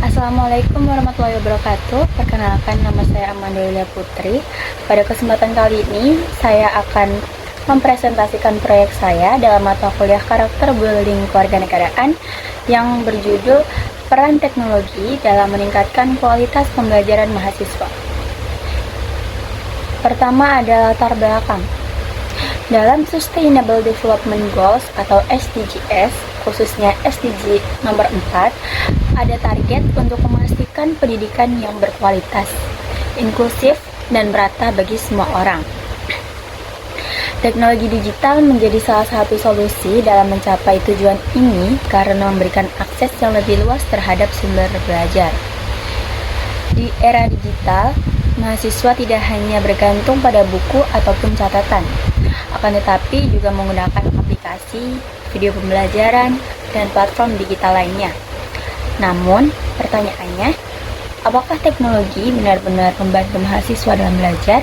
Assalamualaikum warahmatullahi wabarakatuh. Perkenalkan, nama saya Amanda Yulia Putri. Pada kesempatan kali ini, saya akan mempresentasikan proyek saya dalam mata kuliah karakter building kewarganegaraan yang berjudul Peran Teknologi dalam Meningkatkan Kualitas Pembelajaran Mahasiswa. Pertama ada latar belakang. Dalam Sustainable Development Goals atau SDGs, khususnya SDG nomor 4, ada target untuk memastikan pendidikan yang berkualitas, inklusif, dan merata bagi semua orang. Teknologi digital menjadi salah satu solusi dalam mencapai tujuan ini karena memberikan akses yang lebih luas terhadap sumber belajar. Di era digital, mahasiswa tidak hanya bergantung pada buku ataupun catatan, akan tetapi juga menggunakan aplikasi, video pembelajaran, dan platform digital lainnya. Namun, pertanyaannya, apakah teknologi benar-benar membantu mahasiswa dalam belajar?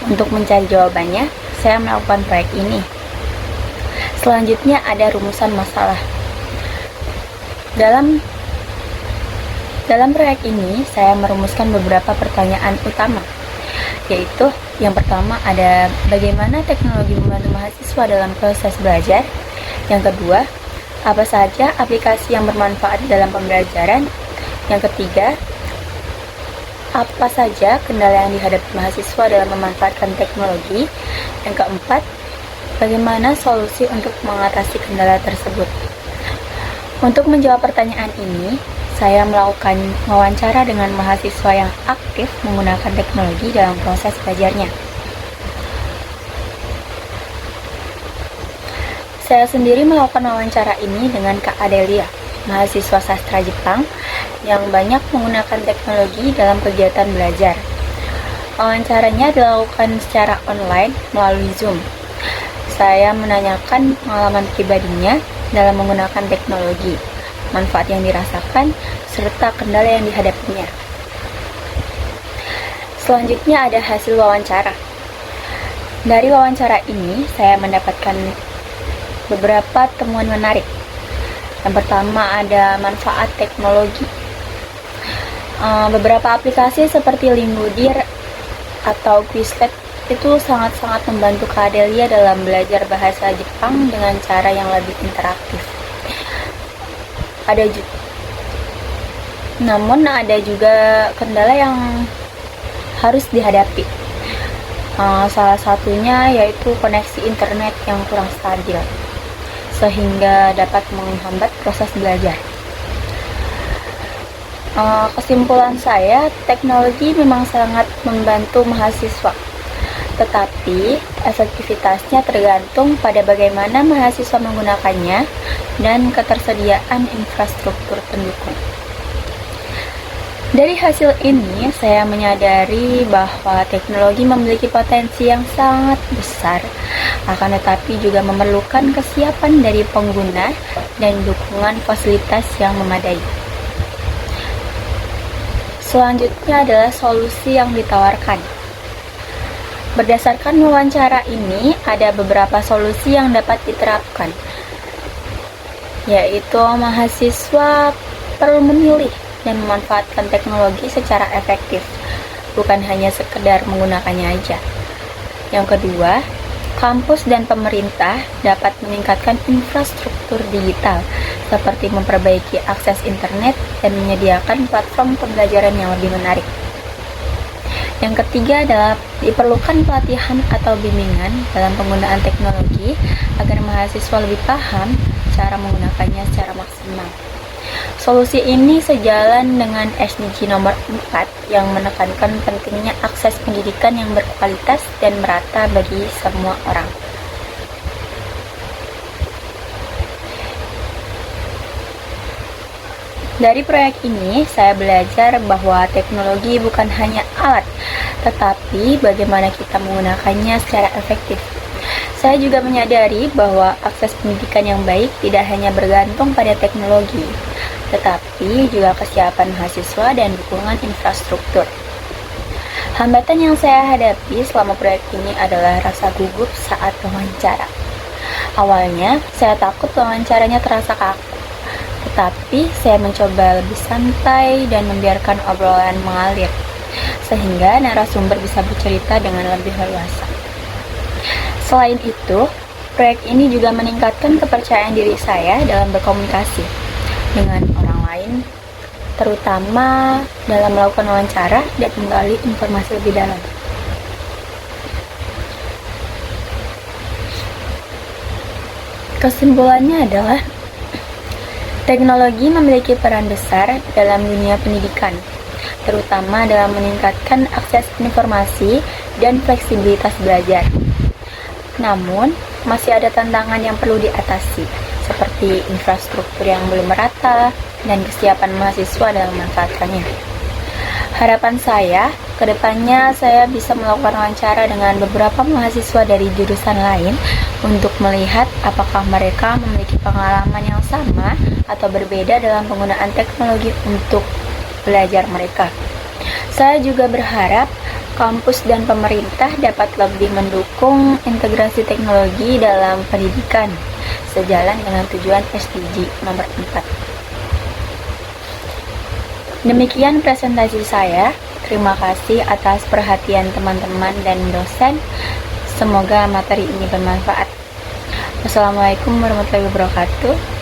Untuk mencari jawabannya, saya melakukan proyek ini. Selanjutnya ada rumusan masalah. Dalam proyek ini, saya merumuskan beberapa pertanyaan utama, yaitu yang pertama ada bagaimana teknologi membantu mahasiswa dalam proses belajar. Yang kedua, apa saja aplikasi yang bermanfaat dalam pembelajaran. Yang ketiga, apa saja kendala yang dihadapi mahasiswa dalam memanfaatkan teknologi. Yang keempat, bagaimana solusi untuk mengatasi kendala tersebut. Untuk menjawab pertanyaan ini, saya melakukan wawancara dengan mahasiswa yang aktif menggunakan teknologi dalam proses belajarnya. Saya sendiri melakukan wawancara ini dengan Kak Adelia, mahasiswa sastra Jepang yang banyak menggunakan teknologi dalam kegiatan belajar. Wawancaranya dilakukan secara online melalui Zoom. Saya menanyakan pengalaman pribadinya dalam menggunakan teknologi, manfaat yang dirasakan, serta kendala yang dihadapinya. Selanjutnya ada hasil wawancara. Dari wawancara ini, saya mendapatkan beberapa temuan menarik. Yang pertama ada manfaat teknologi. Beberapa aplikasi seperti Lingodir atau Quizlet itu sangat-sangat membantu Kak Adelia dalam belajar bahasa Jepang dengan cara yang lebih interaktif. Namun ada juga kendala yang harus dihadapi. Salah satunya yaitu koneksi internet yang kurang stabil, sehingga dapat menghambat proses belajar. Kesimpulan saya, teknologi memang sangat membantu mahasiswa, tetapi efektivitasnya tergantung pada bagaimana mahasiswa menggunakannya dan ketersediaan infrastruktur pendukung. Dari hasil ini, saya menyadari bahwa teknologi memiliki potensi yang sangat besar, akan tetapi juga memerlukan kesiapan dari pengguna dan dukungan fasilitas yang memadai. Selanjutnya adalah solusi yang ditawarkan. Berdasarkan wawancara ini, ada beberapa solusi yang dapat diterapkan, yaitu mahasiswa perlu memilih dan memanfaatkan teknologi secara efektif, bukan hanya sekedar menggunakannya aja. Yang kedua, kampus dan pemerintah dapat meningkatkan infrastruktur digital, seperti memperbaiki akses internet dan menyediakan platform pembelajaran yang lebih menarik. Yang ketiga adalah diperlukan pelatihan atau bimbingan dalam penggunaan teknologi agar mahasiswa lebih paham cara menggunakannya secara maksimal. Solusi ini sejalan dengan SDG nomor 4 yang menekankan pentingnya akses pendidikan yang berkualitas dan merata bagi semua orang. Dari proyek ini, saya belajar bahwa teknologi bukan hanya alat, tetapi bagaimana kita menggunakannya secara efektif. Saya juga menyadari bahwa akses pendidikan yang baik tidak hanya bergantung pada teknologi, tetapi juga kesiapan mahasiswa dan dukungan infrastruktur. Hambatan yang saya hadapi selama proyek ini adalah rasa gugup saat wawancara. Awalnya, saya takut wawancaranya terasa kaku, Tetapi saya mencoba lebih santai dan membiarkan obrolan mengalir, sehingga narasumber bisa bercerita dengan lebih leluasa. Selain itu, proyek ini juga meningkatkan kepercayaan diri saya dalam berkomunikasi dengan orang lain, terutama dalam melakukan wawancara dan menggali informasi lebih dalam. Kesimpulannya adalah teknologi memiliki peran besar dalam dunia pendidikan, terutama dalam meningkatkan akses informasi dan fleksibilitas belajar. Namun, masih ada tantangan yang perlu diatasi, seperti infrastruktur yang belum merata dan kesiapan mahasiswa dalam memanfaatkannya. Harapan saya, kedepannya saya bisa melakukan wawancara dengan beberapa mahasiswa dari jurusan lain untuk melihat apakah mereka memiliki pengalaman yang sama atau berbeda dalam penggunaan teknologi untuk belajar mereka. Saya juga berharap kampus dan pemerintah dapat lebih mendukung integrasi teknologi dalam pendidikan, sejalan dengan tujuan SDG nomor 4. Demikian presentasi saya. Terima kasih atas perhatian teman-teman dan dosen. Semoga materi ini bermanfaat. Wassalamualaikum warahmatullahi wabarakatuh.